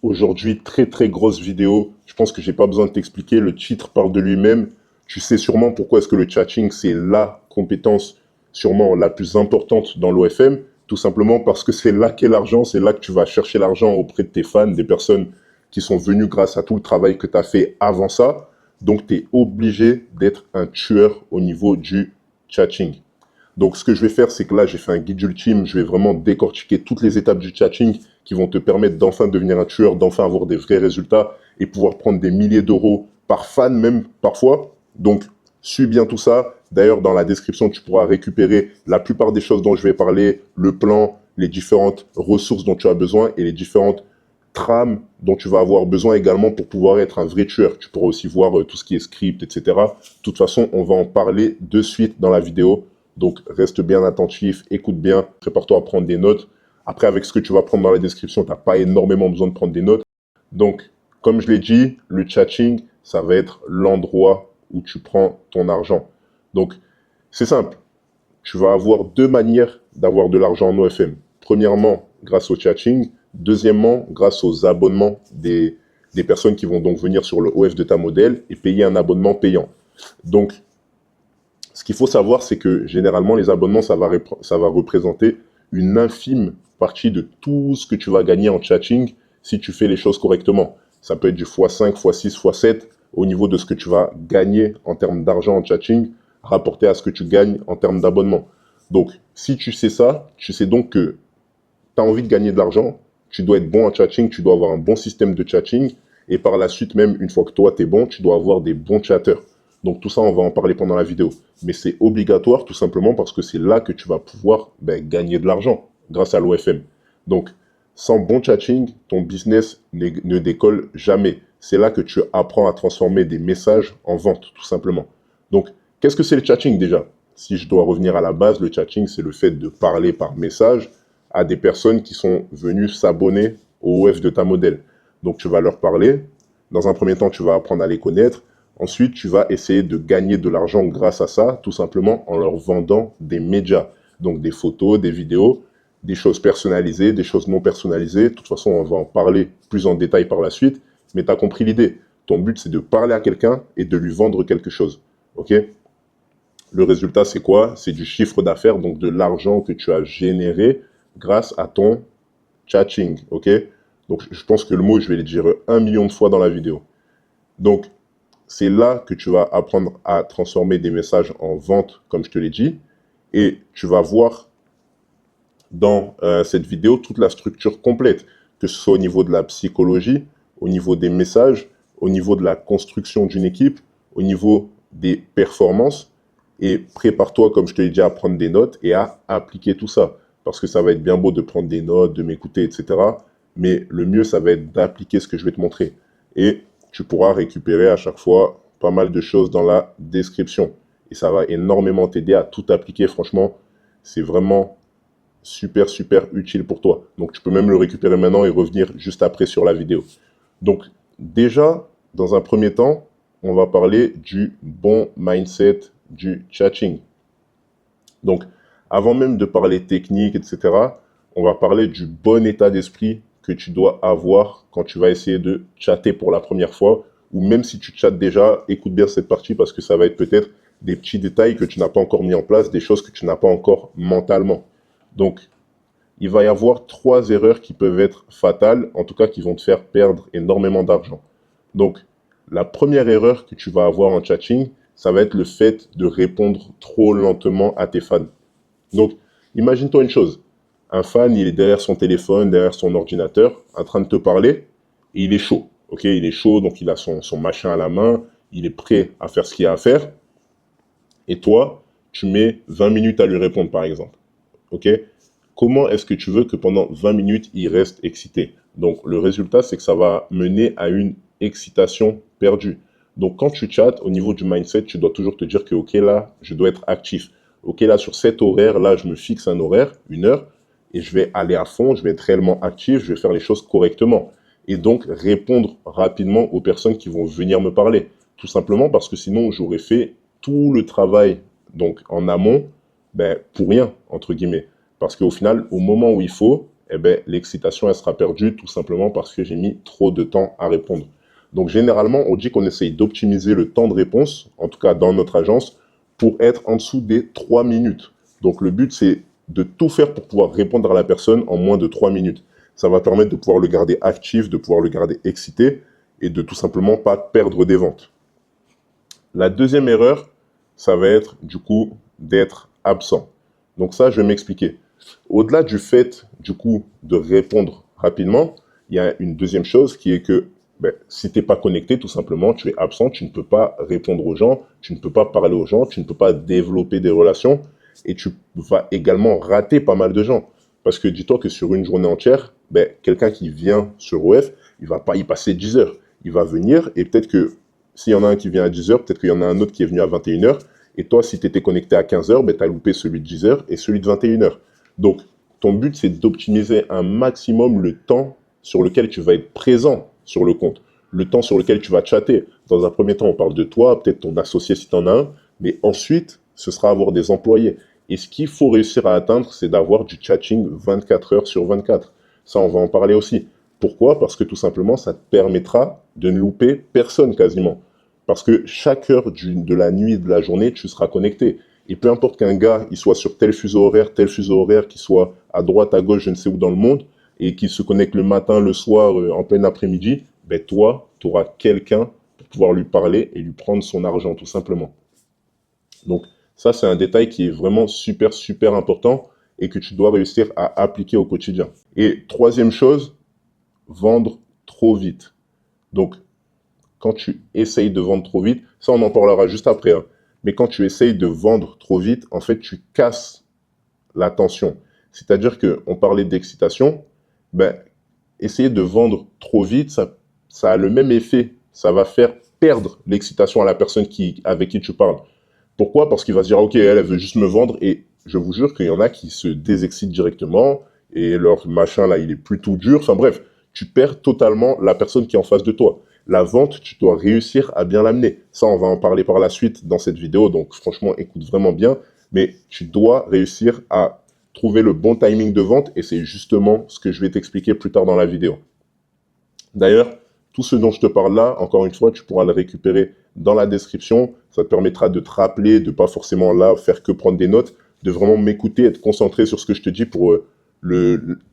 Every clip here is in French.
Aujourd'hui, très très grosse vidéo. Je pense que j'ai pas besoin de t'expliquer. Le titre parle de lui-même. Tu sais sûrement pourquoi est-ce que le chatting, c'est la compétence sûrement la plus importante dans l'OFM. Tout simplement parce que c'est là qu'est l'argent. C'est là que tu vas chercher l'argent auprès de tes fans, des personnes qui sont venues grâce à tout le travail que tu as fait avant ça. Donc, tu es obligé d'être un tueur au niveau du chatting. Donc, ce que je vais faire, c'est que là, j'ai fait un guide ultime. Je vais vraiment décortiquer toutes les étapes du chatting qui vont te permettre d'enfin devenir un tueur, d'enfin avoir des vrais résultats et pouvoir prendre des milliers d'euros par fan même parfois. Donc, suis bien tout ça. D'ailleurs, dans la description, tu pourras récupérer la plupart des choses dont je vais parler, le plan, les différentes ressources dont tu as besoin et les différentes trames dont tu vas avoir besoin également pour pouvoir être un vrai tueur. Tu pourras aussi voir tout ce qui est script, etc. De toute façon, on va en parler de suite dans la vidéo. Donc, reste bien attentif, écoute bien, prépare-toi à prendre des notes. Après, avec ce que tu vas prendre dans la description, tu n'as pas énormément besoin de prendre des notes. Donc, comme je l'ai dit, le chatting, ça va être l'endroit où tu prends ton argent. Donc, c'est simple. Tu vas avoir deux manières d'avoir de l'argent en OFM. Premièrement, grâce au chatting. Deuxièmement, grâce aux abonnements des personnes qui vont donc venir sur le OF de ta modèle et payer un abonnement payant. Donc, ce qu'il faut savoir, c'est que généralement, les abonnements, ça va représenter une infime partie de tout ce que tu vas gagner en chatting si tu fais les choses correctement. Ça peut être du x5, x6, x7 au niveau de ce que tu vas gagner en termes d'argent en chatting rapporté à ce que tu gagnes en termes d'abonnement. Donc, si tu sais ça, tu sais donc que tu as envie de gagner de l'argent, tu dois être bon en chatting, tu dois avoir un bon système de chatting et par la suite, même une fois que toi, tu es bon, tu dois avoir des bons chatteurs. Donc tout ça, on va en parler pendant la vidéo. Mais c'est obligatoire tout simplement parce que c'est là que tu vas pouvoir gagner de l'argent grâce à l'OFM. Donc, sans bon chatting, ton business ne décolle jamais. C'est là que tu apprends à transformer des messages en vente, tout simplement. Donc, qu'est-ce que c'est le chatting déjà? Si je dois revenir à la base, le chatting, c'est le fait de parler par message à des personnes qui sont venues s'abonner au OF de ta modèle. Donc, tu vas leur parler. Dans un premier temps, tu vas apprendre à les connaître. Ensuite, tu vas essayer de gagner de l'argent grâce à ça, tout simplement en leur vendant des médias. Donc, des photos, des vidéos, des choses personnalisées, des choses non personnalisées. De toute façon, on va en parler plus en détail par la suite. Mais tu as compris l'idée. Ton but, c'est de parler à quelqu'un et de lui vendre quelque chose. OK? Le résultat, c'est quoi? C'est du chiffre d'affaires, donc de l'argent que tu as généré grâce à ton chatting. OK? Donc, je pense que le mot, je vais le dire 1 million de fois dans la vidéo. Donc, c'est là que tu vas apprendre à transformer des messages en vente, comme je te l'ai dit. Et tu vas voir dans cette vidéo toute la structure complète, que ce soit au niveau de la psychologie, au niveau des messages, au niveau de la construction d'une équipe, au niveau des performances. Et prépare-toi, comme je te l'ai dit, à prendre des notes et à appliquer tout ça. Parce que ça va être bien beau de prendre des notes, de m'écouter, etc. Mais le mieux, ça va être d'appliquer ce que je vais te montrer. Et tu pourras récupérer à chaque fois pas mal de choses dans la description. Et ça va énormément t'aider à tout appliquer. Franchement, c'est vraiment super, super utile pour toi. Donc, tu peux même le récupérer maintenant et revenir juste après sur la vidéo. Donc, déjà, dans un premier temps, on va parler du bon mindset du chatting. Donc, avant même de parler technique, etc., on va parler du bon état d'esprit que tu dois avoir quand tu vas essayer de chatter pour la première fois, ou même si tu chattes déjà, écoute bien cette partie parce que ça va être peut-être des petits détails que tu n'as pas encore mis en place, des choses que tu n'as pas encore mentalement. Donc, il va y avoir 3 erreurs qui peuvent être fatales, en tout cas qui vont te faire perdre énormément d'argent. Donc, la première erreur que tu vas avoir en chatting, ça va être le fait de répondre trop lentement à tes fans. Donc, imagine-toi une chose. Un fan, il est derrière son téléphone, derrière son ordinateur, en train de te parler, et il est chaud. Ok, il est chaud, donc il a son machin à la main, il est prêt à faire ce qu'il a à faire. Et toi, tu mets 20 minutes à lui répondre, par exemple. Ok? Comment est-ce que tu veux que pendant 20 minutes, il reste excité? Donc, le résultat, c'est que ça va mener à une excitation perdue. Donc, quand tu chattes, au niveau du mindset, tu dois toujours te dire que, OK, là, je dois être actif. OK, là, sur cet horaire, là, je me fixe un horaire, 1 heure, et je vais aller à fond, je vais être réellement actif, je vais faire les choses correctement. Et donc, répondre rapidement aux personnes qui vont venir me parler. Tout simplement parce que sinon, j'aurais fait tout le travail donc en amont pour rien, entre guillemets. Parce qu'au final, au moment où il faut, eh ben, l'excitation, elle sera perdue tout simplement parce que j'ai mis trop de temps à répondre. Donc, généralement, on dit qu'on essaye d'optimiser le temps de réponse, en tout cas dans notre agence, pour être en dessous des 3 minutes. Donc, le but, c'est de tout faire pour pouvoir répondre à la personne en moins de 3 minutes. Ça va permettre de pouvoir le garder actif, de pouvoir le garder excité et de tout simplement pas perdre des ventes. La deuxième erreur, ça va être du coup d'être absent. Donc ça, je vais m'expliquer. Au-delà du fait du coup de répondre rapidement, il y a une deuxième chose qui est que si tu n'es pas connecté, tout simplement, tu es absent, tu ne peux pas répondre aux gens, tu ne peux pas parler aux gens, tu ne peux pas développer des relations et tu vas également rater pas mal de gens. Parce que dis-toi que sur une journée entière, quelqu'un qui vient sur OF, il va pas y passer 10 heures. Il va venir et peut-être que s'il y en a un qui vient à 10 heures, peut-être qu'il y en a un autre qui est venu à 21 heures. Et toi, si tu étais connecté à 15 heures, tu as loupé celui de 10 heures et celui de 21 heures. Donc, ton but, c'est d'optimiser un maximum le temps sur lequel tu vas être présent sur le compte, le temps sur lequel tu vas chatter. Dans un premier temps, on parle de toi, peut-être ton associé si tu en as un, mais ensuite, ce sera avoir des employés. Et ce qu'il faut réussir à atteindre, c'est d'avoir du chatting 24 heures sur 24. Ça, on va en parler aussi. Pourquoi? Parce que tout simplement, ça te permettra de ne louper personne quasiment. Parce que chaque heure de la nuit, de la journée, tu seras connecté. Et peu importe qu'un gars, il soit sur tel fuseau horaire, qu'il soit à droite, à gauche, je ne sais où dans le monde, et qu'il se connecte le matin, le soir, en plein après-midi, toi, tu auras quelqu'un pour pouvoir lui parler et lui prendre son argent, tout simplement. Donc, ça, c'est un détail qui est vraiment super, super important et que tu dois réussir à appliquer au quotidien. Et troisième chose, vendre trop vite. Donc, quand tu essayes de vendre trop vite, ça on en parlera juste après, hein, mais quand tu essayes de vendre trop vite, en fait, tu casses l'attention. C'est-à-dire qu'on parlait d'excitation, essayer de vendre trop vite, ça a le même effet. Ça va faire perdre l'excitation à la personne avec qui tu parles. Pourquoi? Parce qu'il va se dire, ok, elle veut juste me vendre, et je vous jure qu'il y en a qui se désexcitent directement, et leur machin là, il est plutôt dur. Enfin bref, tu perds totalement la personne qui est en face de toi. La vente, tu dois réussir à bien l'amener. Ça, on va en parler par la suite dans cette vidéo, donc franchement, écoute vraiment bien. Mais tu dois réussir à trouver le bon timing de vente, et c'est justement ce que je vais t'expliquer plus tard dans la vidéo. D'ailleurs, tout ce dont je te parle là, encore une fois, tu pourras le récupérer dans la description. Ça te permettra de te rappeler, de pas forcément là faire que prendre des notes, de vraiment m'écouter, être concentré sur ce que je te dis pour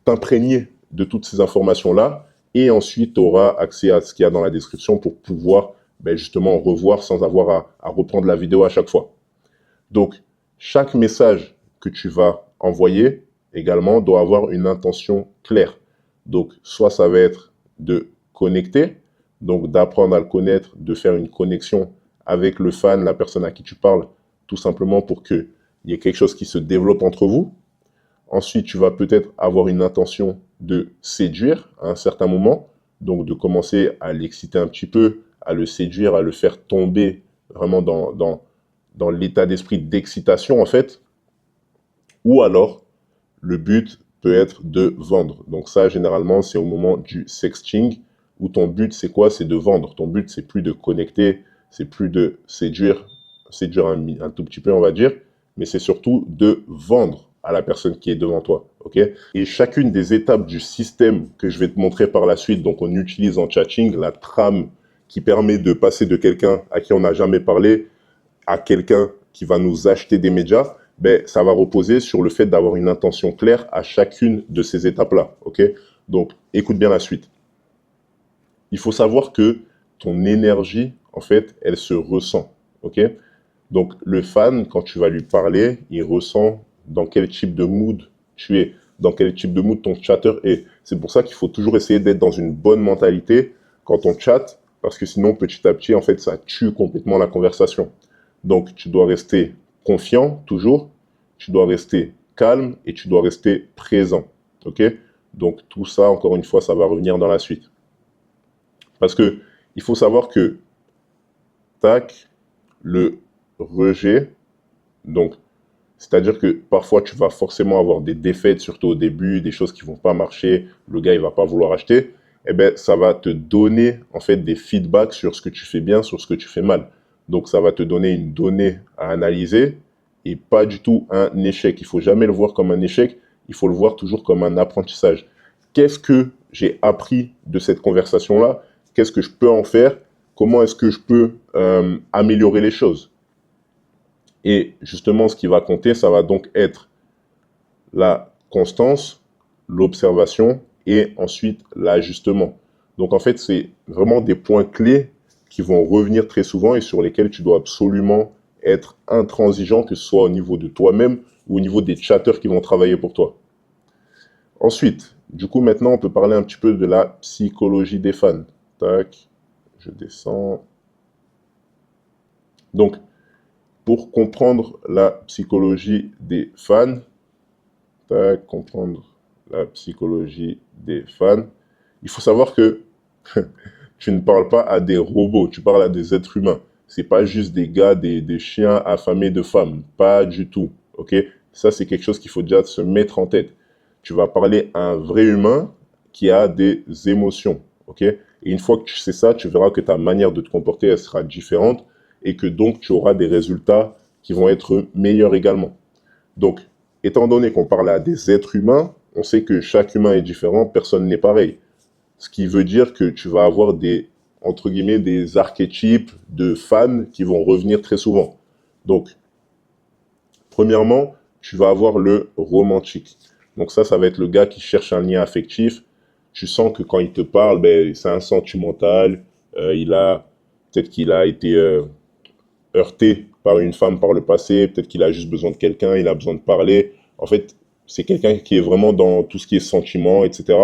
t'imprégner de toutes ces informations-là. Et ensuite, tu auras accès à ce qu'il y a dans la description pour pouvoir justement revoir sans avoir à reprendre la vidéo à chaque fois. Donc, chaque message que tu vas envoyer également doit avoir une intention claire. Donc, soit ça va être de connecter, donc d'apprendre à le connaître, de faire une connexion avec le fan, la personne à qui tu parles, tout simplement pour qu'il y ait quelque chose qui se développe entre vous. Ensuite, tu vas peut-être avoir une intention de séduire à un certain moment, donc de commencer à l'exciter un petit peu, à le séduire, à le faire tomber vraiment dans l'état d'esprit d'excitation en fait. Ou alors, le but peut être de vendre. Donc ça, généralement, c'est au moment du sexting, où ton but, c'est quoi? C'est de vendre. Ton but, c'est plus de connecter, c'est plus de séduire un tout petit peu, on va dire, mais c'est surtout de vendre à la personne qui est devant toi, ok? Et chacune des étapes du système que je vais te montrer par la suite, donc on utilise en chatting la trame qui permet de passer de quelqu'un à qui on n'a jamais parlé à quelqu'un qui va nous acheter des médias, ça va reposer sur le fait d'avoir une intention claire à chacune de ces étapes-là, ok? Donc, écoute bien la suite. Il faut savoir que ton énergie, en fait, elle se ressent, ok? Donc, le fan, quand tu vas lui parler, il ressent dans quel type de mood tu es, dans quel type de mood ton chatter est. C'est pour ça qu'il faut toujours essayer d'être dans une bonne mentalité quand on chatte, parce que sinon, petit à petit, en fait, ça tue complètement la conversation. Donc, tu dois rester confiant, toujours. Tu dois rester calme et tu dois rester présent, ok? Donc, tout ça, encore une fois, ça va revenir dans la suite. Parce que il faut savoir que, tac, le rejet, donc, c'est-à-dire que parfois, tu vas forcément avoir des défaites, surtout au début, des choses qui vont pas marcher, le gars, il va pas vouloir acheter, ça va te donner, en fait, des feedbacks sur ce que tu fais bien, sur ce que tu fais mal. Donc, ça va te donner une donnée à analyser et pas du tout un échec. Il faut jamais le voir comme un échec, il faut le voir toujours comme un apprentissage. qu'est-ce que j'ai appris de cette conversation-là, qu'est-ce que je peux en faire, comment est-ce que je peux améliorer les choses. Et justement, ce qui va compter, ça va donc être la constance, l'observation et ensuite l'ajustement. Donc en fait, c'est vraiment des points clés qui vont revenir très souvent et sur lesquels tu dois absolument être intransigeant, que ce soit au niveau de toi-même ou au niveau des chatters qui vont travailler pour toi. Ensuite, du coup, maintenant, on peut parler un petit peu de la psychologie des fans. Tac, je descends. Donc, pour comprendre la psychologie des fans, tac, comprendre la psychologie des fans, il faut savoir que tu ne parles pas à des robots, tu parles à des êtres humains. C'est pas juste des gars, des chiens affamés de femmes. Pas du tout. Ok? Ça, c'est quelque chose qu'il faut déjà se mettre en tête. Tu vas parler à un vrai humain qui a des émotions. Ok? Et une fois que tu sais ça, tu verras que ta manière de te comporter, elle sera différente et que donc tu auras des résultats qui vont être meilleurs également. Donc, étant donné qu'on parle à des êtres humains, on sait que chaque humain est différent, personne n'est pareil. Ce qui veut dire que tu vas avoir des, entre guillemets, des archétypes de fans qui vont revenir très souvent. Donc, premièrement, tu vas avoir le romantique. Donc ça va être le gars qui cherche un lien affectif. Tu sens que quand il te parle, ben, c'est un sentimental. Peut-être qu'il a été heurté par une femme par le passé. Peut-être qu'il a juste besoin de quelqu'un. Il a besoin de parler. En fait, c'est quelqu'un qui est vraiment dans tout ce qui est sentiment, etc.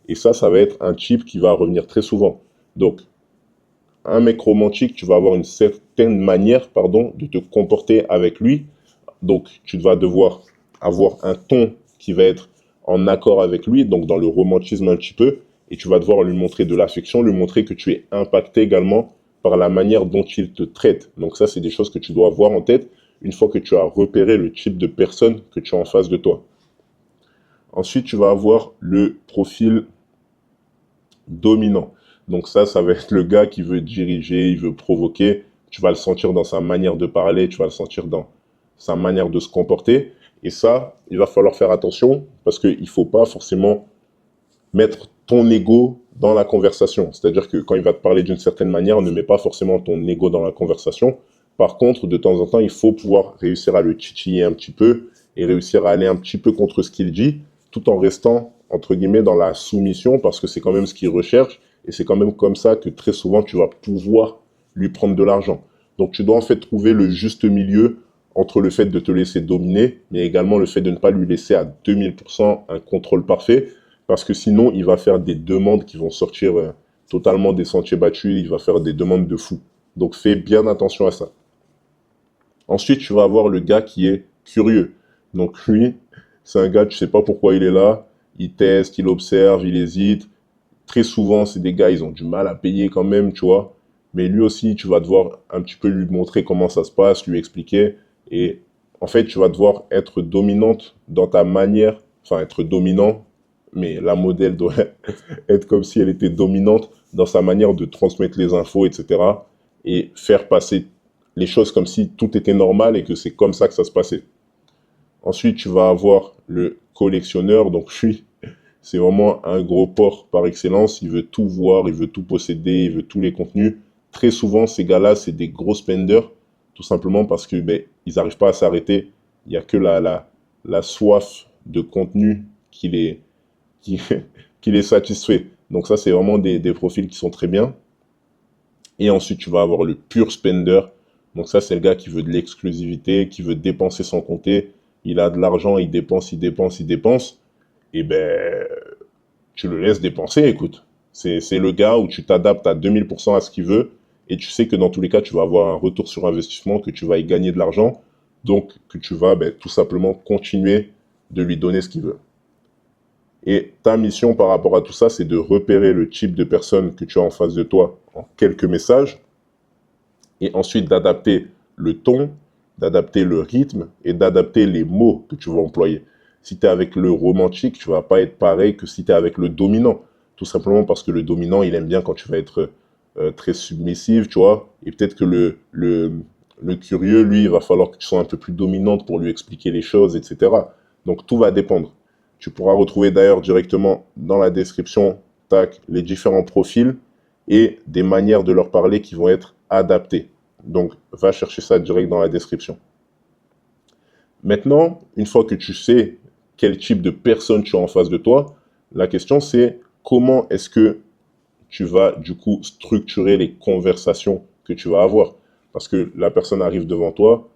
Et ça va être un type qui va revenir très souvent. Donc, un mec romantique, tu vas avoir une certaine manière, de te comporter avec lui. Donc, tu vas devoir avoir un ton qui va être en accord avec lui, donc dans le romantisme un petit peu, et tu vas devoir lui montrer de l'affection, lui montrer que tu es impacté également par la manière dont il te traite. Donc ça, c'est des choses que tu dois avoir en tête une fois que tu as repéré le type de personne que tu as en face de toi. Ensuite, tu vas avoir le profil dominant. Donc ça va être le gars qui veut diriger, il veut provoquer. Tu vas le sentir dans sa manière de parler, tu vas le sentir dans sa manière de se comporter. Et ça, il va falloir faire attention parce qu'il ne faut pas forcément mettre ton ego dans la conversation. C'est-à-dire que quand il va te parler d'une certaine manière, ne mets pas forcément ton ego dans la conversation. Par contre, de temps en temps, il faut pouvoir réussir à le titiller un petit peu et réussir à aller un petit peu contre ce qu'il dit, tout en restant, entre guillemets, dans la soumission, parce que c'est quand même ce qu'il recherche, et c'est quand même comme ça que très souvent, tu vas pouvoir lui prendre de l'argent. Donc, tu dois en fait trouver le juste milieu entre le fait de te laisser dominer, mais également le fait de ne pas lui laisser à 2000% un contrôle parfait, parce que sinon, il va faire des demandes qui vont sortir totalement des sentiers battus, il va faire des demandes de fou. Donc, fais bien attention à ça. Ensuite, tu vas avoir le gars qui est curieux. Donc lui, c'est un gars, tu sais pas pourquoi il est là, il teste, il observe, il hésite. Très souvent, c'est des gars, ils ont du mal à payer quand même, tu vois. Mais lui aussi, tu vas devoir un petit peu lui montrer comment ça se passe, lui expliquer. Et en fait, tu vas devoir être dominante dans ta manière, enfin être dominant, mais la modèle doit être comme si elle était dominante dans sa manière de transmettre les infos, etc. Et faire passer les choses comme si tout était normal et que c'est comme ça que ça se passait. Ensuite, tu vas avoir le collectionneur. Donc lui, c'est vraiment un gros porc par excellence. Il veut tout voir, il veut tout posséder, il veut tous les contenus. Très souvent, ces gars-là, c'est des gros spenders, tout simplement parce que ils n'arrivent pas à s'arrêter. Il n'y a que la soif de contenu qui, qui les satisfait. Donc ça, c'est vraiment des profils qui sont très bien. Et ensuite, tu vas avoir le pur spender. Donc ça, c'est le gars qui veut de l'exclusivité, qui veut dépenser sans compter. Il a de l'argent, il dépense, il dépense, il dépense. Et tu le laisses dépenser, écoute. C'est le gars où tu t'adaptes à 2000% à ce qu'il veut. Et tu sais que dans tous les cas, tu vas avoir un retour sur investissement, que tu vas y gagner de l'argent. Donc, que tu vas tout simplement continuer de lui donner ce qu'il veut. Et ta mission par rapport à tout ça, c'est de repérer le type de personne que tu as en face de toi en quelques messages et ensuite d'adapter le ton, d'adapter le rythme et d'adapter les mots que tu vas employer. Si tu es avec le romantique, tu vas pas être pareil que si tu es avec le dominant. Tout simplement parce que le dominant, il aime bien quand tu vas être très submissive, tu vois. Et peut-être que le curieux, lui, il va falloir que tu sois un peu plus dominante pour lui expliquer les choses, etc. Donc tout va dépendre. Tu pourras retrouver d'ailleurs directement dans la description, tac, les différents profils et des manières de leur parler qui vont être adaptées. Donc, va chercher ça direct dans la description. Maintenant, une fois que tu sais quel type de personne tu as en face de toi, la question c'est comment est-ce que tu vas du coup structurer les conversations que tu vas avoir. Parce que la personne arrive devant toi,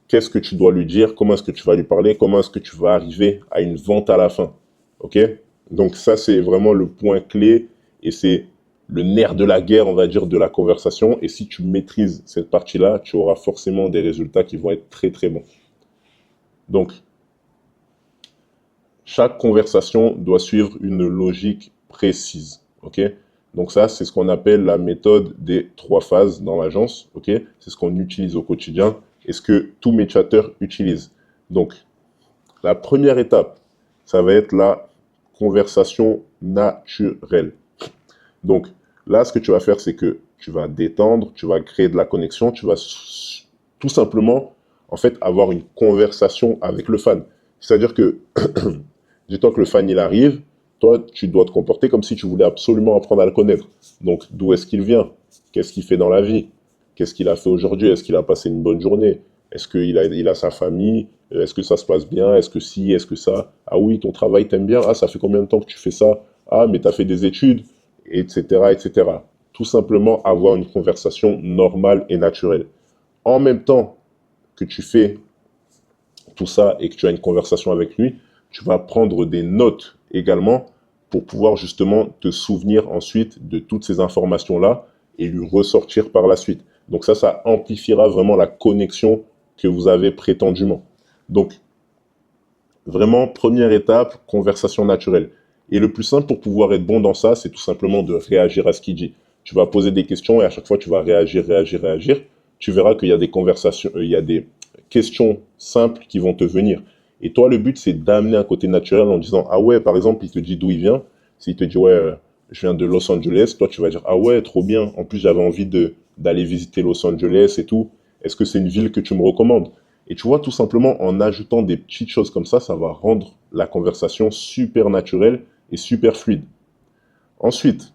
qu'est-ce que tu dois lui dire, comment est-ce que tu vas lui parler, comment est-ce que tu vas arriver à une vente à la fin. Ok? Donc ça, c'est vraiment le point clé et c'est le nerf de la guerre, on va dire, de la conversation. Et si tu maîtrises cette partie-là, tu auras forcément des résultats qui vont être très, très bons. Donc, chaque conversation doit suivre une logique précise. Ok? Donc ça, c'est ce qu'on appelle la méthode des 3 phases dans l'agence. Ok? C'est ce qu'on utilise au quotidien et ce que tous mes chatteurs utilisent. Donc, la première étape, ça va être la conversation naturelle. Donc, là, ce que tu vas faire, c'est que tu vas détendre, tu vas créer de la connexion, tu vas tout simplement, en fait, avoir une conversation avec le fan. C'est-à-dire que, dis-toi que le fan, il arrive, toi, tu dois te comporter comme si tu voulais absolument apprendre à le connaître. Donc, d'où est-ce qu'il vient? Qu'est-ce qu'il fait dans la vie? Qu'est-ce qu'il a fait aujourd'hui? Est-ce qu'il a passé une bonne journée? Est-ce qu'il a sa famille? Est-ce que ça se passe bien? Est-ce que si? Est-ce que ça? Ah oui, ton travail, t'aimes bien? Ah, ça fait combien de temps que tu fais ça? Ah, mais t'as fait des études? Etc., etc. Tout simplement avoir une conversation normale et naturelle. En même temps que tu fais tout ça et que tu as une conversation avec lui, tu vas prendre des notes également pour pouvoir justement te souvenir ensuite de toutes ces informations-là et lui ressortir par la suite. Donc ça amplifiera vraiment la connexion que vous avez prétendument. Donc, vraiment, première étape, conversation naturelle. Et le plus simple pour pouvoir être bon dans ça, c'est tout simplement de réagir à ce qu'il dit. Tu vas poser des questions et à chaque fois, tu vas réagir, réagir, réagir. Tu verras qu'il y a des conversations, il y a des questions simples qui vont te venir. Et toi, le but, c'est d'amener un côté naturel en disant, ah ouais, par exemple, il te dit d'où il vient. S'il te dit, ouais, je viens de Los Angeles, toi, tu vas dire, ah ouais, trop bien. En plus, j'avais envie d'aller visiter Los Angeles et tout. Est-ce que c'est une ville que tu me recommandes? Et tu vois, tout simplement, en ajoutant des petites choses comme ça va rendre la conversation super naturelle et super fluide. Ensuite,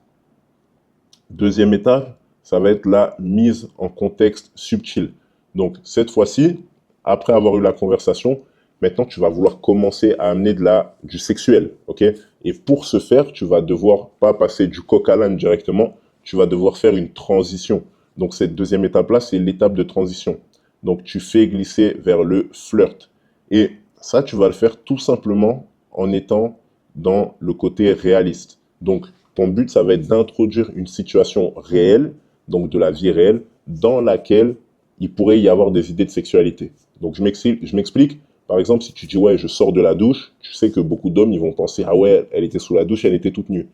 deuxième étape, ça va être la mise en contexte subtil. Donc, cette fois-ci, après avoir eu la conversation, maintenant, tu vas vouloir commencer à amener du sexuel, ok? Et pour ce faire, tu vas devoir pas passer du coq à l'âne directement, tu vas devoir faire une transition. Donc, cette deuxième étape-là, c'est l'étape de transition. Donc, tu fais glisser vers le flirt. Et ça, tu vas le faire tout simplement en étant dans le côté réaliste. Donc, ton but, ça va être d'introduire une situation réelle, donc de la vie réelle, dans laquelle il pourrait y avoir des idées de sexualité. Donc, je m'explique. Par exemple, si tu dis, ouais, je sors de la douche, tu sais que beaucoup d'hommes, ils vont penser, ah ouais, elle était sous la douche, elle était toute nue.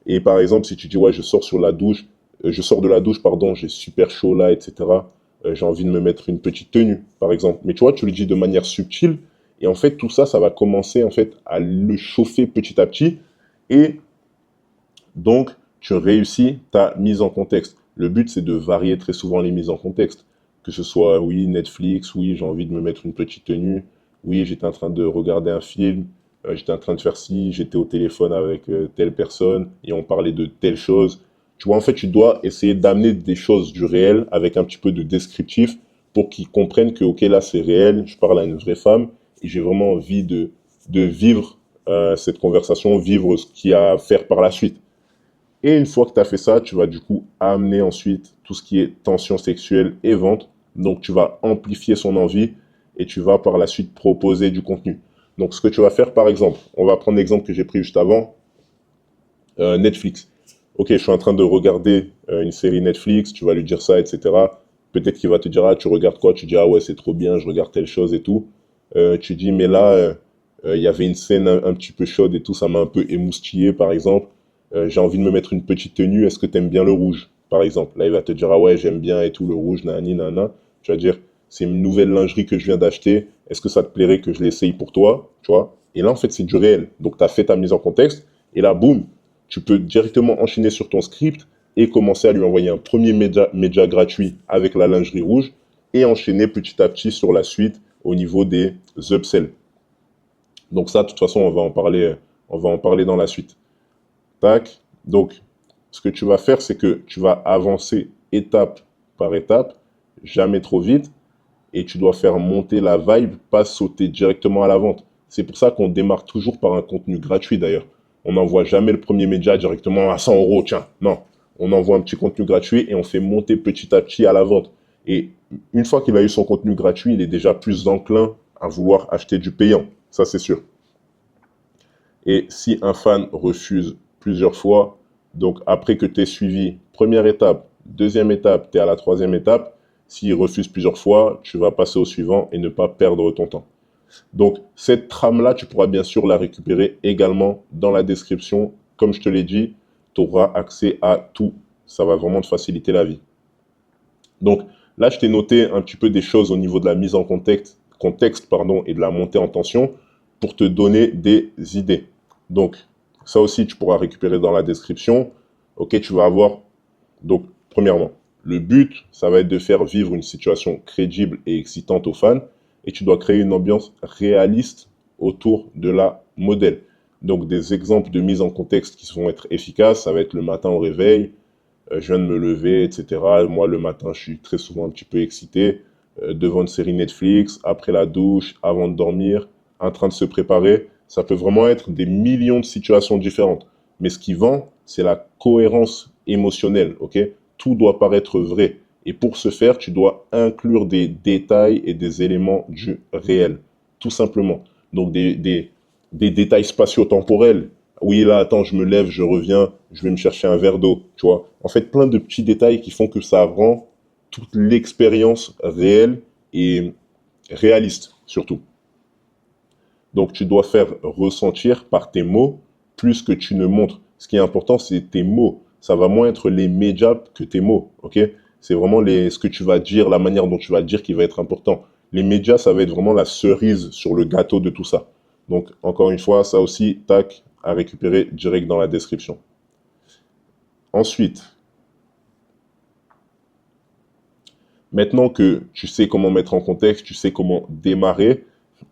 Et par exemple, si tu dis, ouais, je sors de la douche, pardon, j'ai super chaud là, etc. J'ai envie de me mettre une petite tenue, par exemple. Mais tu vois, tu le dis de manière subtile. Et en fait, tout ça, ça va commencer en fait à le chauffer petit à petit. Et donc, tu réussis ta mise en contexte. Le but, c'est de varier très souvent les mises en contexte. Que ce soit, oui, Netflix, oui, j'ai envie de me mettre une petite tenue, oui, j'étais en train de regarder un film, j'étais en train de faire ci, j'étais au téléphone avec telle personne et on parlait de telle chose. Tu vois, en fait, tu dois essayer d'amener des choses du réel avec un petit peu de descriptif pour qu'ils comprennent que, ok, là, c'est réel, je parle à une vraie femme et j'ai vraiment envie de vivre cette conversation, vivre ce qu'il y a à faire par la suite. Et une fois que tu as fait ça, tu vas du coup amener ensuite tout ce qui est tension sexuelle et vente. Donc, tu vas amplifier son envie et tu vas par la suite proposer du contenu. Donc, ce que tu vas faire, par exemple, on va prendre l'exemple que j'ai pris juste avant, Netflix. Ok, je suis en train de regarder une série Netflix, tu vas lui dire ça, etc. Peut-être qu'il va te dire, ah, tu regardes quoi? Tu dis, ah ouais, c'est trop bien, je regarde telle chose et tout. Tu dis, mais là, il y avait une scène un petit peu chaude et tout, ça m'a un peu émoustillé, par exemple. J'ai envie de me mettre une petite tenue, est-ce que tu aimes bien le rouge, par exemple? Là, il va te dire, ah ouais, j'aime bien et tout, le rouge, nani, nana. Tu vas dire, c'est une nouvelle lingerie que je viens d'acheter, est-ce que ça te plairait que je l'essaye pour toi, tu vois? Et là, en fait, c'est du réel. Donc, tu as fait ta mise en contexte, et là, boum, tu peux directement enchaîner sur ton script et commencer à lui envoyer un premier média gratuit avec la lingerie rouge, et enchaîner petit à petit sur la suite au niveau des upsells. Donc ça, de toute façon, on va en parler dans la suite. Tac. Donc, ce que tu vas faire, c'est que tu vas avancer étape par étape, jamais trop vite, et tu dois faire monter la vibe, pas sauter directement à la vente. C'est pour ça qu'on démarre toujours par un contenu gratuit d'ailleurs. On n'envoie jamais le premier média directement à 100 euros, tiens. Non, on envoie un petit contenu gratuit et on fait monter petit à petit à la vente. Et une fois qu'il a eu son contenu gratuit, il est déjà plus enclin à vouloir acheter du payant. Ça, c'est sûr. Et si un fan refuse plusieurs fois, donc après que tu aies suivi première étape, deuxième étape, tu es à la troisième étape, s'il refuse plusieurs fois, tu vas passer au suivant et ne pas perdre ton temps. Donc cette trame-là, tu pourras bien sûr la récupérer également dans la description. Comme je te l'ai dit, tu auras accès à tout. Ça va vraiment te faciliter la vie. Donc là, je t'ai noté un petit peu des choses au niveau de la mise en contexte et de la montée en tension pour te donner des idées. Donc, ça aussi, tu pourras récupérer dans la description. Ok, tu vas avoir, donc, premièrement, le but, ça va être de faire vivre une situation crédible et excitante aux fans, et tu dois créer une ambiance réaliste autour de la modèle. Donc, des exemples de mise en contexte qui vont être efficaces, ça va être le matin au réveil, je viens de me lever, etc. Moi, le matin, je suis très souvent un petit peu excité, devant une série Netflix, après la douche, avant de dormir, en train de se préparer. Ça peut vraiment être des millions de situations différentes. Mais ce qui vend, c'est la cohérence émotionnelle, ok? Tout doit paraître vrai. Et pour ce faire, tu dois inclure des détails et des éléments du réel, tout simplement. Donc des détails spatio-temporels. Oui, là, attends, je me lève, je reviens, je vais me chercher un verre d'eau, tu vois. En fait, plein de petits détails qui font que ça rend toute l'expérience réelle et réaliste, surtout. Donc, tu dois faire ressentir par tes mots plus que tu ne montres. Ce qui est important, c'est tes mots. Ça va moins être les médias que tes mots, ok? C'est vraiment ce que tu vas dire, la manière dont tu vas dire qui va être important. Les médias, ça va être vraiment la cerise sur le gâteau de tout ça. Donc, encore une fois, ça aussi, tac, à récupérer direct dans la description. Ensuite, maintenant que tu sais comment mettre en contexte, tu sais comment démarrer,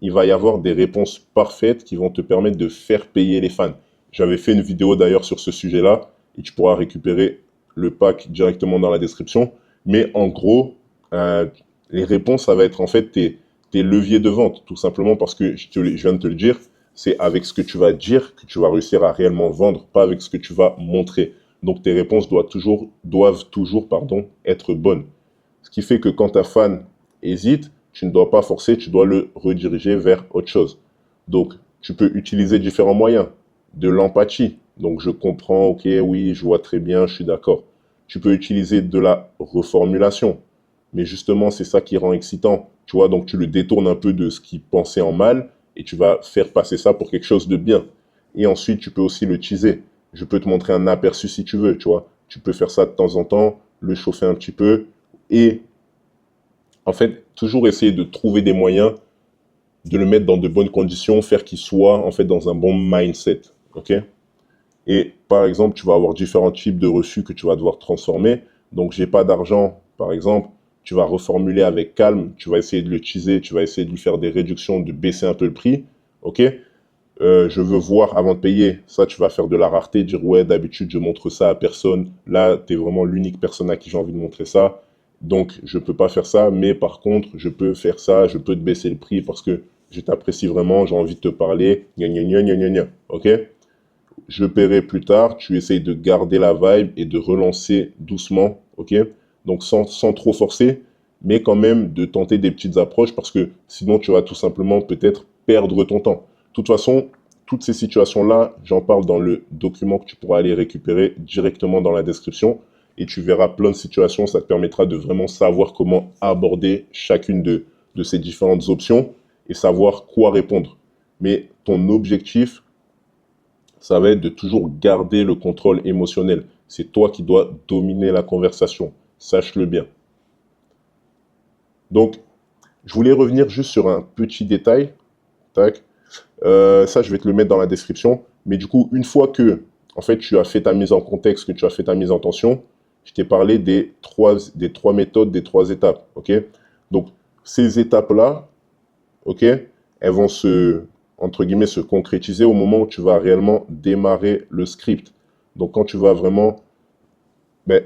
il va y avoir des réponses parfaites qui vont te permettre de faire payer les fans. J'avais fait une vidéo d'ailleurs sur ce sujet-là et tu pourras récupérer le pack directement dans la description. Mais en gros, les réponses, ça va être en fait tes leviers de vente, tout simplement parce que je viens de te le dire, c'est avec ce que tu vas dire que tu vas réussir à réellement vendre, pas avec ce que tu vas montrer. Donc tes réponses doivent toujours être bonnes. Ce qui fait que quand ta fan hésite, tu ne dois pas forcer, tu dois le rediriger vers autre chose. Donc, tu peux utiliser différents moyens. De l'empathie. Donc, je comprends, ok, oui, je vois très bien, je suis d'accord. Tu peux utiliser de la reformulation. Mais justement, c'est ça qui rend excitant. Tu vois, donc tu le détournes un peu de ce qu'il pensait en mal et tu vas faire passer ça pour quelque chose de bien. Et ensuite, tu peux aussi le teaser. Je peux te montrer un aperçu si tu veux, tu vois. Tu peux faire ça de temps en temps, le chauffer un petit peu et en fait, toujours essayer de trouver des moyens de le mettre dans de bonnes conditions, faire qu'il soit en fait dans un bon mindset, ok? Et par exemple, tu vas avoir différents types de refus que tu vas devoir transformer. Donc, j'ai pas d'argent, par exemple, tu vas reformuler avec calme, tu vas essayer de le teaser, tu vas essayer de lui faire des réductions, de baisser un peu le prix, ok? Je veux voir avant de payer. Ça, tu vas faire de la rareté, dire ouais, d'habitude, je montre ça à personne. Là, tu es vraiment l'unique personne à qui j'ai envie de montrer ça. Donc, je peux pas faire ça, mais par contre, je peux faire ça, je peux te baisser le prix parce que je t'apprécie vraiment, j'ai envie de te parler. Gna gna gna gna gna gna. Ok? Je paierai plus tard. Tu essayes de garder la vibe et de relancer doucement. Ok? Donc, sans trop forcer, mais quand même de tenter des petites approches parce que sinon, tu vas tout simplement peut-être perdre ton temps. De toute façon, toutes ces situations-là, j'en parle dans le document que tu pourras aller récupérer directement dans la description et tu verras plein de situations. Ça te permettra de vraiment savoir comment aborder chacune de ces différentes options et savoir quoi répondre. Mais ton objectif, ça va être de toujours garder le contrôle émotionnel. C'est toi qui dois dominer la conversation. Sache-le bien. Donc, je voulais revenir juste sur un petit détail. Tac. Ça, je vais te le mettre dans la description. Mais du coup, une fois que, en fait, tu as fait ta mise en contexte, que tu as fait ta mise en tension, je t'ai parlé des trois méthodes, des trois étapes. Ok. Donc, ces étapes-là, ok, elles vont entre guillemets, se concrétiser au moment où tu vas réellement démarrer le script. Donc, quand tu vas vraiment ben,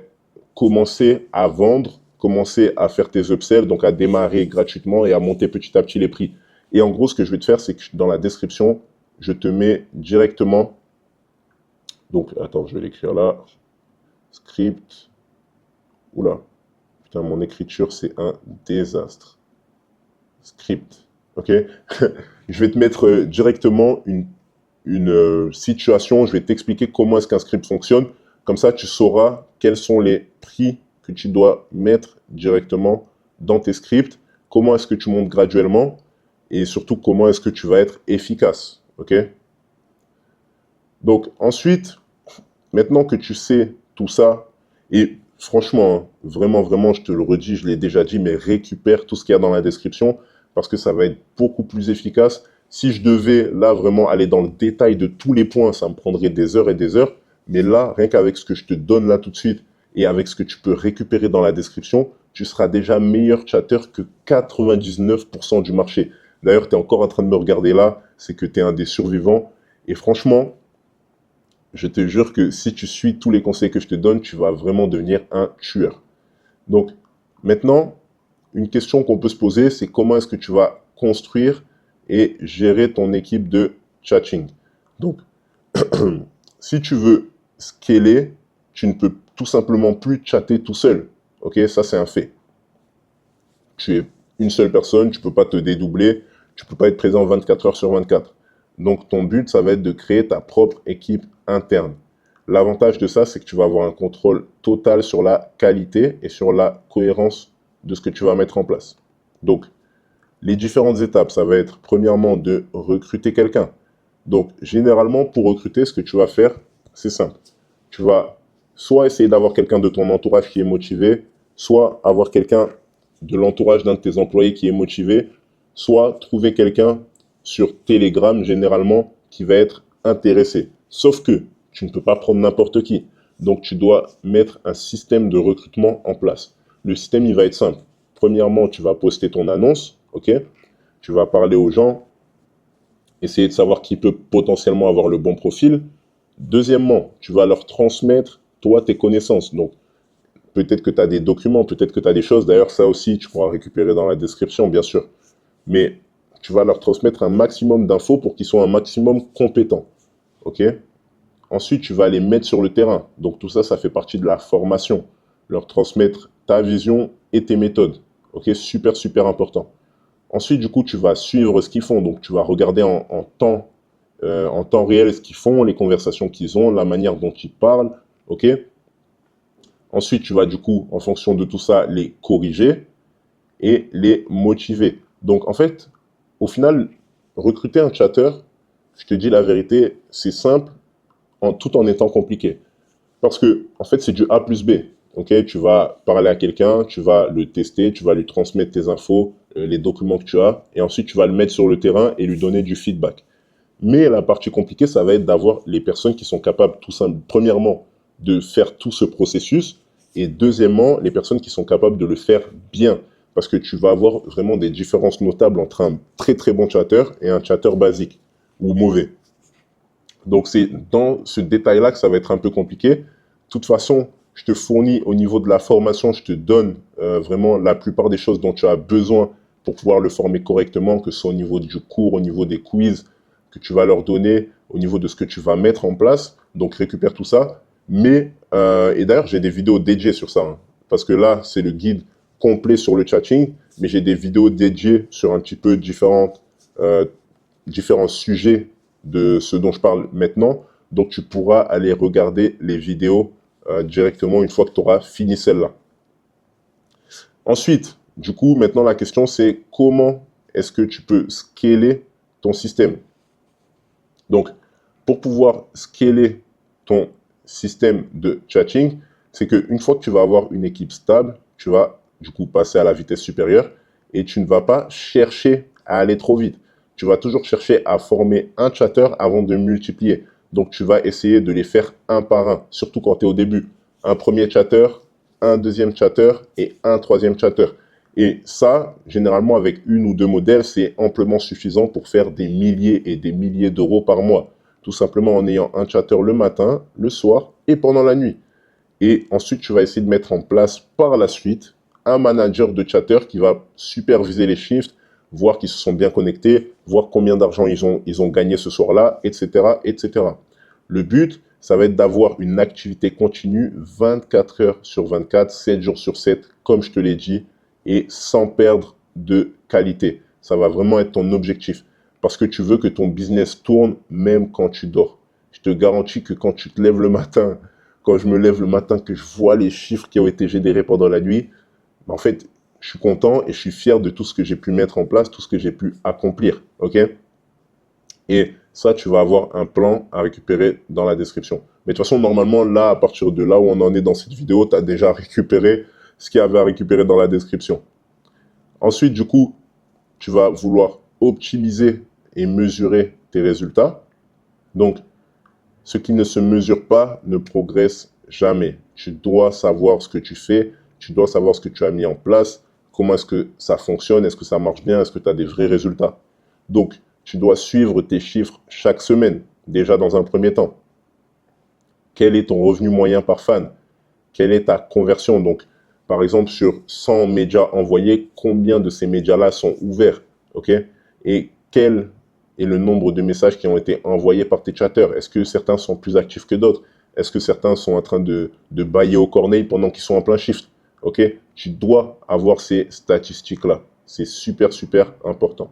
commencer à vendre, commencer à faire tes upsells, donc à démarrer gratuitement et à monter petit à petit les prix. Et en gros, ce que je vais te faire, c'est que dans la description, je te mets directement, donc attends, je vais l'écrire là, script, oula, putain, mon écriture, c'est un désastre. Script, ok. Je vais te mettre directement une situation, je vais t'expliquer comment est-ce qu'un script fonctionne. Comme ça, tu sauras quels sont les prix que tu dois mettre directement dans tes scripts, comment est-ce que tu montes graduellement et surtout comment est-ce que tu vas être efficace, ok. Donc ensuite, maintenant que tu sais tout ça, et franchement, hein, vraiment, vraiment, je te le redis, je l'ai déjà dit, mais récupère tout ce qu'il y a dans la description parce que ça va être beaucoup plus efficace. Si je devais là vraiment aller dans le détail de tous les points, ça me prendrait des heures et des heures. Mais là, rien qu'avec ce que je te donne là tout de suite et avec ce que tu peux récupérer dans la description, tu seras déjà meilleur chatter que 99% du marché. D'ailleurs, tu es encore en train de me regarder là, c'est que tu es un des survivants. Et franchement, je te jure que si tu suis tous les conseils que je te donne, tu vas vraiment devenir un tueur. Donc, maintenant, une question qu'on peut se poser, c'est comment est-ce que tu vas construire et gérer ton équipe de chatting. Donc, si tu veux scaler, tu ne peux tout simplement plus chatter tout seul. Ok, ça c'est un fait. Tu es une seule personne, tu ne peux pas te dédoubler, tu ne peux pas être présent 24 heures sur 24. Donc ton but, ça va être de créer ta propre équipe interne. L'avantage de ça, c'est que tu vas avoir un contrôle total sur la qualité et sur la cohérence de ce que tu vas mettre en place. Donc, les différentes étapes, ça va être premièrement de recruter quelqu'un. Donc, généralement, pour recruter, ce que tu vas faire, c'est simple. Tu vas soit essayer d'avoir quelqu'un de ton entourage qui est motivé, soit avoir quelqu'un de l'entourage d'un de tes employés qui est motivé, soit trouver quelqu'un sur Telegram, généralement, qui va être intéressé. Sauf que tu ne peux pas prendre n'importe qui. Donc, tu dois mettre un système de recrutement en place. Le système, il va être simple. Premièrement, tu vas poster ton annonce, ok? Tu vas parler aux gens, essayer de savoir qui peut potentiellement avoir le bon profil. Deuxièmement, tu vas leur transmettre, toi, tes connaissances. Donc, peut-être que tu as des documents, peut-être que tu as des choses. D'ailleurs, ça aussi, tu pourras récupérer dans la description, bien sûr. Mais tu vas leur transmettre un maximum d'infos pour qu'ils soient un maximum compétents. Ok? Ensuite, tu vas les mettre sur le terrain. Donc, tout ça, ça fait partie de la formation. Leur transmettre ta vision et tes méthodes. Ok? Super, super important. Ensuite, du coup, tu vas suivre ce qu'ils font. Donc, tu vas regarder en temps réel ce qu'ils font, les conversations qu'ils ont, la manière dont ils parlent. Ok? Ensuite, tu vas du coup, en fonction de tout ça, les corriger et les motiver. Donc, en fait, au final, recruter un chatter, je te dis la vérité, c'est simple, tout en étant compliqué. Parce que, en fait, c'est du A plus B. Ok, tu vas parler à quelqu'un, tu vas le tester, tu vas lui transmettre tes infos, les documents que tu as, et ensuite tu vas le mettre sur le terrain et lui donner du feedback. Mais la partie compliquée, ça va être d'avoir les personnes qui sont capables, tout simplement, premièrement, de faire tout ce processus, et deuxièmement, les personnes qui sont capables de le faire bien. Parce que tu vas avoir vraiment des différences notables entre un très très bon chatter et un chatter basique ou mauvais. Donc c'est dans ce détail-là que ça va être un peu compliqué. De toute façon, je te fournis au niveau de la formation, je te donne vraiment la plupart des choses dont tu as besoin pour pouvoir le former correctement, que ce soit au niveau du cours, au niveau des quiz que tu vas leur donner, au niveau de ce que tu vas mettre en place. Donc récupère tout ça. Mais, et d'ailleurs, j'ai des vidéos dédiées sur ça, hein, parce que là, c'est le guide complet sur le chatting, mais j'ai des vidéos dédiées sur un petit peu différents sujets de ce dont je parle maintenant. Donc, tu pourras aller regarder les vidéos directement une fois que tu auras fini celle-là. Ensuite, du coup, maintenant, la question, c'est comment est-ce que tu peux scaler ton système? Donc, pour pouvoir scaler ton système de chatting, c'est qu'une fois que tu vas avoir une équipe stable, tu vas du coup passer à la vitesse supérieure et tu ne vas pas chercher à aller trop vite. Tu vas toujours chercher à former un chatter avant de multiplier. Donc, tu vas essayer de les faire un par un, surtout quand tu es au début. Un premier chatter, un deuxième chatter et un troisième chatter. Et ça, généralement, avec une ou deux modèles, c'est amplement suffisant pour faire des milliers et des milliers d'euros par mois. Tout simplement en ayant un chatter le matin, le soir et pendant la nuit. Et ensuite, tu vas essayer de mettre en place par la suite un manager de chatter qui va superviser les shifts, voir qu'ils se sont bien connectés, voir combien d'argent ils ont gagné ce soir-là, etc., etc. Le but, ça va être d'avoir une activité continue 24 heures sur 24, 7 jours sur 7, comme je te l'ai dit, et sans perdre de qualité. Ça va vraiment être ton objectif. Parce que tu veux que ton business tourne même quand tu dors. Je te garantis que quand tu te lèves le matin, quand je me lève le matin, que je vois les chiffres qui ont été générés pendant la nuit, en fait, je suis content et je suis fier de tout ce que j'ai pu mettre en place, tout ce que j'ai pu accomplir. OK? Et ça, tu vas avoir un plan à récupérer dans la description. Mais de toute façon, normalement, là, à partir de là où on en est dans cette vidéo, tu as déjà récupéré ce qu'il y avait à récupérer dans la description. Ensuite, du coup, tu vas vouloir optimiser et mesurer tes résultats. Donc, ce qui ne se mesure pas ne progresse jamais. Tu dois savoir ce que tu fais, tu dois savoir ce que tu as mis en place, comment est-ce que ça fonctionne, est-ce que ça marche bien, est-ce que tu as des vrais résultats. Donc, tu dois suivre tes chiffres chaque semaine, déjà dans un premier temps. Quel est ton revenu moyen par fan? Quelle est ta conversion? Donc, par exemple, sur 100 médias envoyés, combien de ces médias-là sont ouverts? OK? Et quel est le nombre de messages qui ont été envoyés par tes chatteurs? Est-ce que certains sont plus actifs que d'autres? Est-ce que certains sont en train de bâiller au corneille pendant qu'ils sont en plein shift? OK? Tu dois avoir ces statistiques-là. C'est super, super important.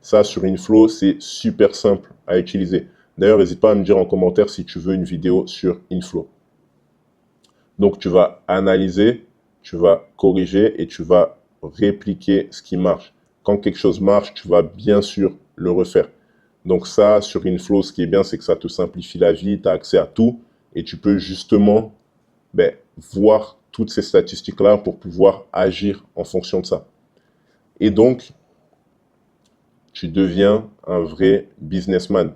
Ça, sur Inflow, c'est super simple à utiliser. D'ailleurs, n'hésite pas à me dire en commentaire si tu veux une vidéo sur Inflow. Donc, tu vas analyser, tu vas corriger et tu vas répliquer ce qui marche. Quand quelque chose marche, tu vas bien sûr le refaire. Donc ça, sur Inflow, ce qui est bien, c'est que ça te simplifie la vie, tu as accès à tout et tu peux justement voir toutes ces statistiques-là pour pouvoir agir en fonction de ça. Et donc, tu deviens un vrai businessman.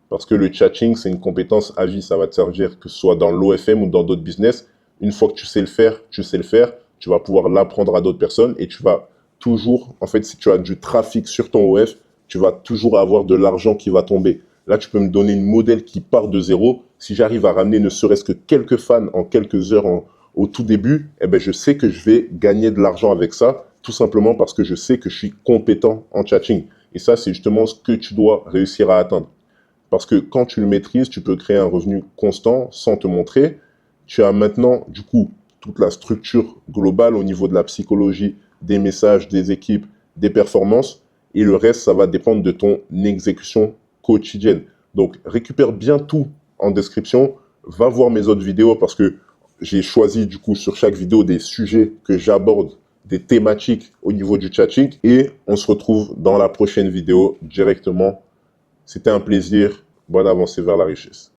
Parce que le chatting, c'est une compétence à vie. Ça va te servir que ce soit dans l'OFM ou dans d'autres business. Une fois que tu sais le faire, tu vas pouvoir l'apprendre à d'autres personnes et tu vas toujours, en fait, si tu as du trafic sur ton OF, tu vas toujours avoir de l'argent qui va tomber. Là, tu peux me donner une modèle qui part de zéro. Si j'arrive à ramener ne serait-ce que quelques fans en quelques heures au tout début, eh ben, je sais que je vais gagner de l'argent avec ça, tout simplement parce que je sais que je suis compétent en chatting. Et ça, c'est justement ce que tu dois réussir à atteindre. Parce que quand tu le maîtrises, tu peux créer un revenu constant sans te montrer. Tu as maintenant, du coup, toute la structure globale au niveau de la psychologie, des messages, des équipes, des performances. Et le reste, ça va dépendre de ton exécution quotidienne. Donc, récupère bien tout en description. Va voir mes autres vidéos parce que j'ai choisi, du coup, sur chaque vidéo des sujets que j'aborde, des thématiques au niveau du chatting. Et on se retrouve dans la prochaine vidéo directement. C'était un plaisir. Bonne avancée vers la richesse.